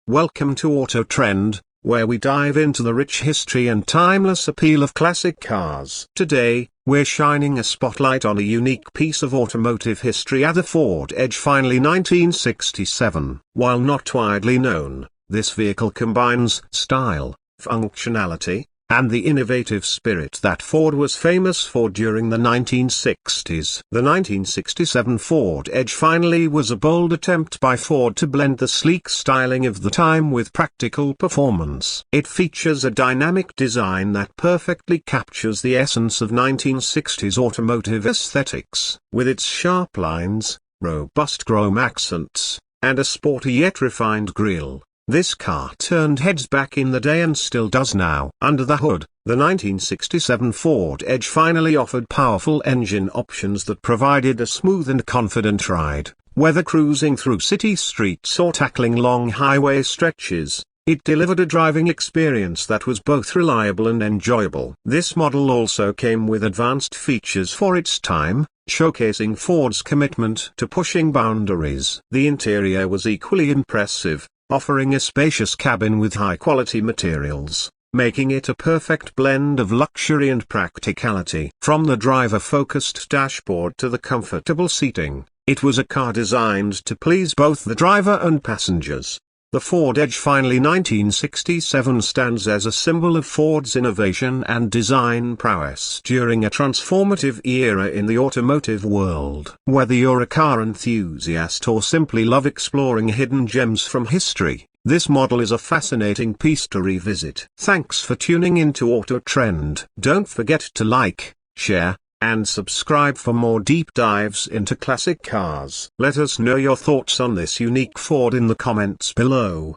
Welcome to Auto Trend, where we dive into the rich history and timeless appeal of classic cars. Today, we're shining a spotlight on a unique piece of automotive history, the Ford Edge Finally 1967. While not widely known, this vehicle combines style, functionality, and the innovative spirit that Ford was famous for during the 1960s. The 1967 Ford Edge Finally was a bold attempt by Ford to blend the sleek styling of the time with practical performance. It features a dynamic design that perfectly captures the essence of 1960s automotive aesthetics, with its sharp lines, robust chrome accents, and a sporty yet refined grille. This car turned heads back in the day and still does now. Under the hood, the 1967 Ford Edge Finally offered powerful engine options that provided a smooth and confident ride. Whether cruising through city streets or tackling long highway stretches, it delivered a driving experience that was both reliable and enjoyable. This model also came with advanced features for its time, showcasing Ford's commitment to pushing boundaries. The interior was equally impressive, offering a spacious cabin with high-quality materials, making it a perfect blend of luxury and practicality. From the driver-focused dashboard to the comfortable seating, it was a car designed to please both the driver and passengers. The Ford Edge Finally 1967 stands as a symbol of Ford's innovation and design prowess during a transformative era in the automotive world. Whether you're a car enthusiast or simply love exploring hidden gems from history, this model is a fascinating piece to revisit. Thanks for tuning in to Auto Trend. Don't forget to like, share, and subscribe for more deep dives into classic cars. Let us know your thoughts on this unique Ford in the comments below.